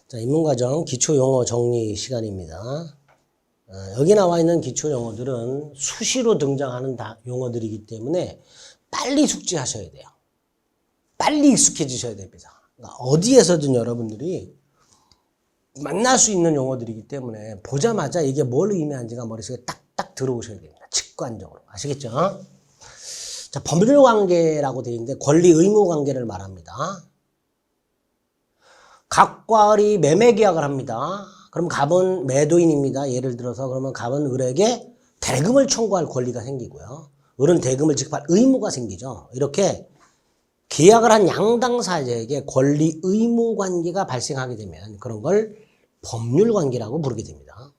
자, 입문과정 기초용어 정리 시간입니다. 여기 나와 있는 기초용어들은 수시로 등장하는 용어들이기 때문에 빨리 숙지하셔야 돼요. 빨리 익숙해지셔야 됩니다. 그러니까 어디에서든 여러분들이 만날 수 있는 용어들이기 때문에 보자마자 이게 뭘 의미하는지가 머릿속에 딱딱 들어오셔야 됩니다. 직관적으로. 아시겠죠? 자, 법률관계라고 되어 있는데 권리 의무 관계를 말합니다. 갑과 을이 매매 계약을 합니다. 그럼 갑은 매도인입니다. 예를 들어서 그러면 갑은 을에게 대금을 청구할 권리가 생기고요. 을은 대금을 지급할 의무가 생기죠. 이렇게 계약을 한 양당사자에게 권리 의무 관계가 발생하게 되면 그런 걸 법률 관계라고 부르게 됩니다.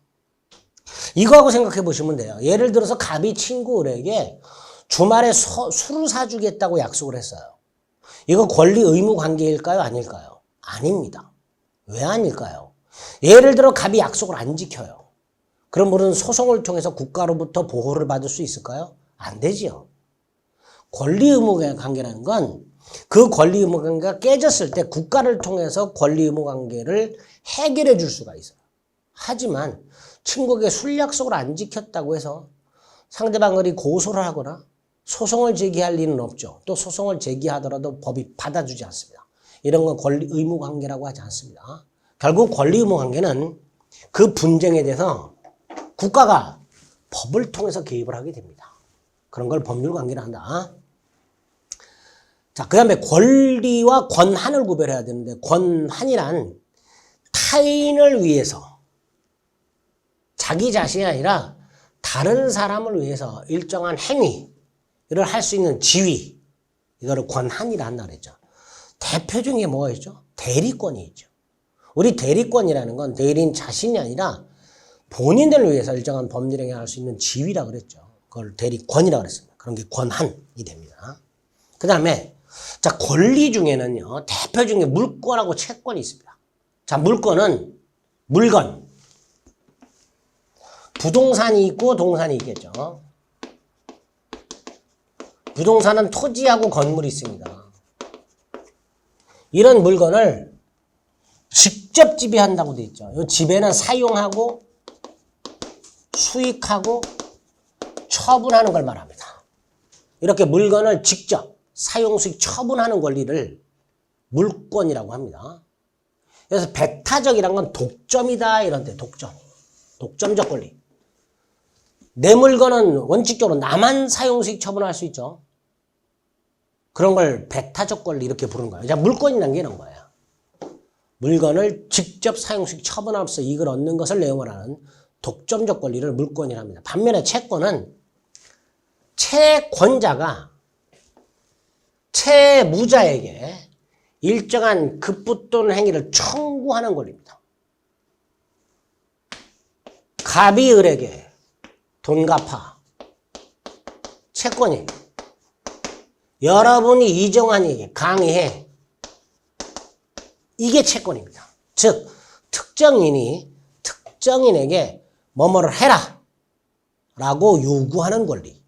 이거하고 생각해 보시면 돼요. 예를 들어서 갑이 친구 을에게 주말에 술을 사주겠다고 약속을 했어요. 이거 권리 의무 관계일까요? 아닐까요? 아닙니다. 왜 아닐까요? 예를 들어 갑이 약속을 안 지켜요. 그럼 우리는 소송을 통해서 국가로부터 보호를 받을 수 있을까요? 안 되지요. 권리 의무 관계라는 건 그 권리 의무 관계가 깨졌을 때 국가를 통해서 권리 의무 관계를 해결해 줄 수가 있어요. 하지만 친구에게 술 약속을 안 지켰다고 해서 상대방이 고소를 하거나 소송을 제기할 일은 없죠. 또 소송을 제기하더라도 법이 받아주지 않습니다. 이런 건 권리 의무 관계라고 하지 않습니다. 결국 권리 의무 관계는 그 분쟁에 대해서 국가가 법을 통해서 개입을 하게 됩니다. 그런 걸 법률 관계라 한다. 자, 그 다음에 권리와 권한을 구별해야 되는데, 권한이란 타인을 위해서 자기 자신이 아니라 다른 사람을 위해서 일정한 행위를 할 수 있는 지위, 이거를 권한이라 한다 그랬죠. 대표 중에 뭐가 있죠? 대리권이 있죠. 우리 대리권이라는 건 대리인 자신이 아니라 본인들을 위해서 일정한 법률 행위를 할 수 있는 지위라 그랬죠. 그걸 대리권이라고 그랬습니다. 그런 게 권한이 됩니다. 그 다음에 자, 권리 중에는요, 대표 중에 물권하고 채권이 있습니다. 자, 물권은 물건, 부동산이 있고 동산이 있겠죠. 부동산은 토지하고 건물이 있습니다. 이런 물건을 직접 지배한다고 되어 있죠. 이 지배는 사용하고 수익하고 처분하는 걸 말합니다. 이렇게 물건을 직접 사용, 수익, 처분하는 권리를 물권이라고 합니다. 그래서 배타적이란 건 독점이다 이런 데 독점적 권리. 내 물건은 원칙적으로 나만 사용, 수익, 처분할 수 있죠. 그런 걸 배타적 권리 이렇게 부르는 거예요. 자, 물권이라는 게 이런 거예요. 물건을 직접 사용, 수익, 처분함으로써 이익을 얻는 것을 내용을 하는 독점적 권리를 물권이라 합니다. 반면에 채권은 채권자가 채무자에게 일정한 급부 또는 행위를 청구하는 권리입니다. 갑이 을에게 돈 갚아. 채권이. 여러분이 이정환에게 강의해. 이게 채권입니다. 즉 특정인이 특정인에게 뭐뭐를 해라 라고 요구하는 권리.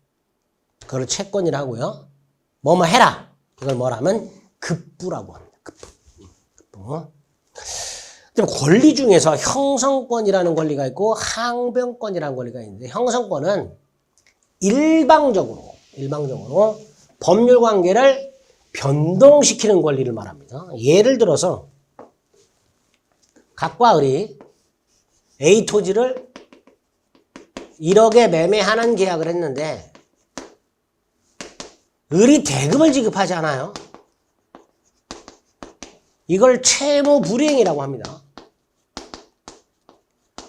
그걸 채권이라고요. 뭐뭐 해라. 이걸 뭐라면 급부라고 합니다. 급부. 권리 중에서 형성권이라는 권리가 있고 항변권이라는 권리가 있는데 형성권은 일방적으로 법률 관계를 변동시키는 권리를 말합니다. 예를 들어서 갑과 을이 A 토지를 1억에 매매하는 계약을 했는데 을이 대금을 지급하지 않아요. 이걸 채무 불이행이라고 합니다.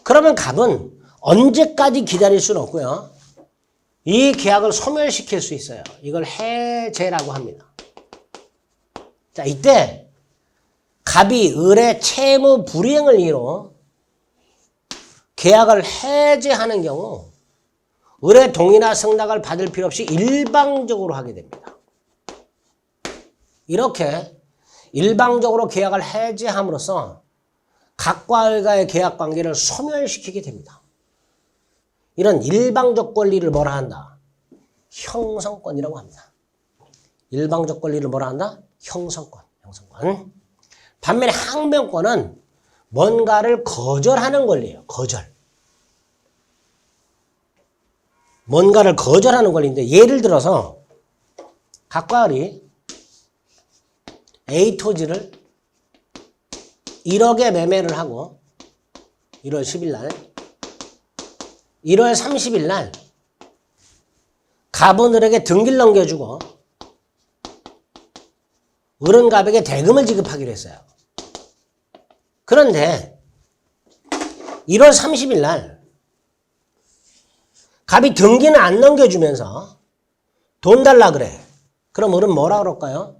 그러면 갑은 언제까지 기다릴 수는 없고요. 이 계약을 소멸시킬 수 있어요. 이걸 해제라고 합니다. 자, 이때 갑이 을의 채무 불이행을 이유로 계약을 해제하는 경우 을의 동의나 승낙을 받을 필요 없이 일방적으로 하게 됩니다. 이렇게 일방적으로 계약을 해제함으로써 갑과 을과의 계약 관계를 소멸시키게 됩니다. 이런 일방적 권리를 뭐라 한다? 형성권이라고 합니다. 일방적 권리를 뭐라 한다? 형성권. 반면에 항변권은 뭔가를 거절하는 권리예요. 거절. 뭔가를 거절하는 권리인데 예를 들어서 각과 을이 A 토지를 1억에 매매를 하고 1월 10일 날 1월 30일 날 갑은 을에게 등기를 넘겨주고 을은 갑에게 대금을 지급하기로 했어요. 그런데 1월 30일 날 갑이 등기는 안 넘겨주면서 돈 달라 그래. 그럼 을은 뭐라 그럴까요?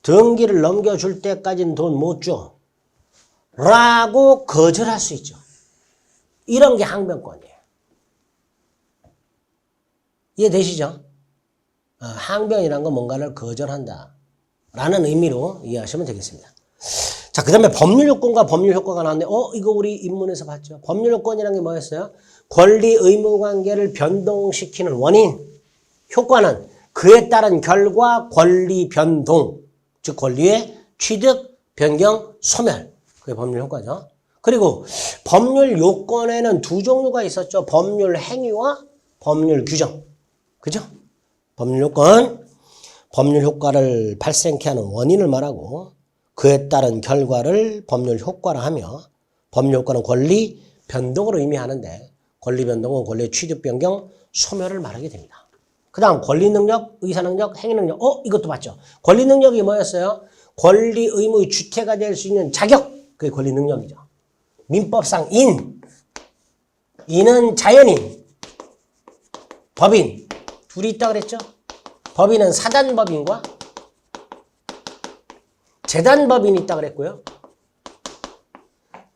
등기를 넘겨줄 때까지는 돈 못 줘. 라고 거절할 수 있죠. 이런 게 항변권이에요. 이해되시죠? 항변이란 건 뭔가를 거절한다 라는 의미로 이해하시면 되겠습니다. 자, 그 다음에 법률요건과 법률효과가 나왔는데 이거 우리 입문에서 봤죠. 법률요건이라는 게 뭐였어요? 권리 의무 관계를 변동시키는 원인, 효과는 그에 따른 결과 권리 변동, 즉 권리의 취득, 변경, 소멸. 그게 법률 효과죠. 그리고 법률 요건에는 두 종류가 있었죠. 법률 행위와 법률 규정. 그죠? 법률 요건, 법률 효과를 발생케 하는 원인을 말하고 그에 따른 결과를 법률 효과라 하며 법률 효과는 권리 변동으로 의미하는데 권리 변동은 권리의 취득, 변경, 소멸을 말하게 됩니다. 그 다음 권리 능력, 의사 능력, 행위 능력. 이것도 봤죠. 권리 능력이 뭐였어요? 권리 의무의 주체가 될 수 있는 자격. 그게 권리 능력이죠. 민법상 인은 자연인, 법인 둘이 있다 그랬죠. 법인은 사단법인과 재단법인이 있다 그랬고요.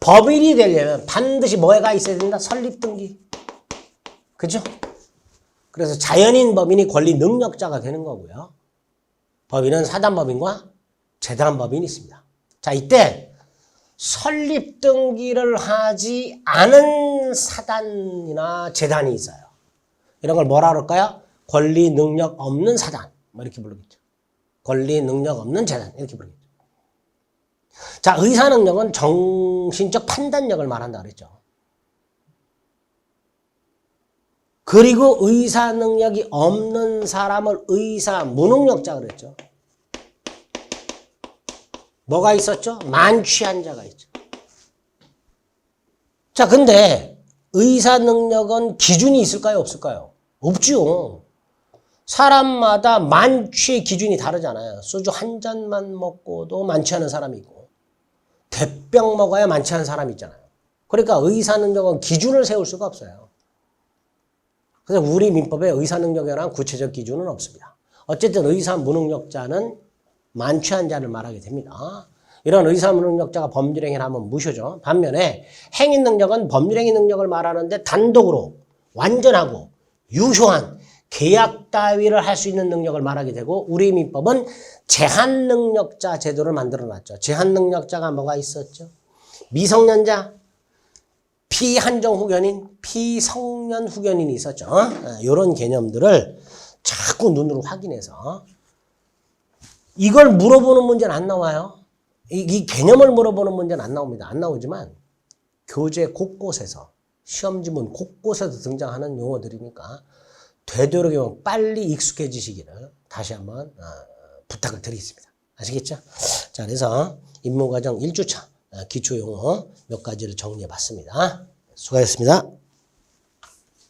법인이 되려면 반드시 뭐가 있어야 된다? 설립등기. 그죠? 그래서 자연인 법인이 권리 능력자가 되는 거고요. 법인은 사단법인과 재단법인이 있습니다. 자, 이때 설립등기를 하지 않은 사단이나 재단이 있어요. 이런 걸 뭐라 그럴까요? 권리 능력 없는 사단. 뭐 이렇게 부르겠죠. 권리 능력 없는 재단. 이렇게 부르겠죠. 자, 의사 능력은 정신적 판단력을 말한다 그랬죠. 그리고 의사 능력이 없는 사람을 의사 무능력자 그랬죠. 뭐가 있었죠? 만취한 자가 있죠. 자, 근데 의사 능력은 기준이 있을까요? 없을까요? 없죠. 사람마다 만취의 기준이 다르잖아요. 소주 한 잔만 먹고도 만취하는 사람이 있고 대병 먹어야 만취하는 사람이 있잖아요. 그러니까 의사 능력은 기준을 세울 수가 없어요. 그래서 우리 민법에 의사 능력에 관한 구체적 기준은 없습니다. 어쨌든 의사 무능력자는 만취한 자를 말하게 됩니다. 이런 의사 무능력자가 법률행위를 하면 무효죠. 반면에 행위 능력은 법률행위 능력을 말하는데 단독으로 완전하고 유효한 계약 따위를 할 수 있는 능력을 말하게 되고 우리 민법은 제한 능력자 제도를 만들어 놨죠. 제한 능력자가 뭐가 있었죠? 미성년자, 피한정 후견인, 피성년 후견인이 있었죠. 이런 개념들을 자꾸 눈으로 확인해서 이걸 물어보는 문제는 안 나와요. 이 개념을 물어보는 문제는 안 나옵니다. 안 나오지만 교재 곳곳에서 시험지문 곳곳에서 등장하는 용어들이니까 되도록이면 빨리 익숙해지시기를 다시 한번 부탁을 드리겠습니다. 아시겠죠? 자, 그래서 입문과정 1주차 기초용어 몇 가지를 정리해 봤습니다. 수고하셨습니다.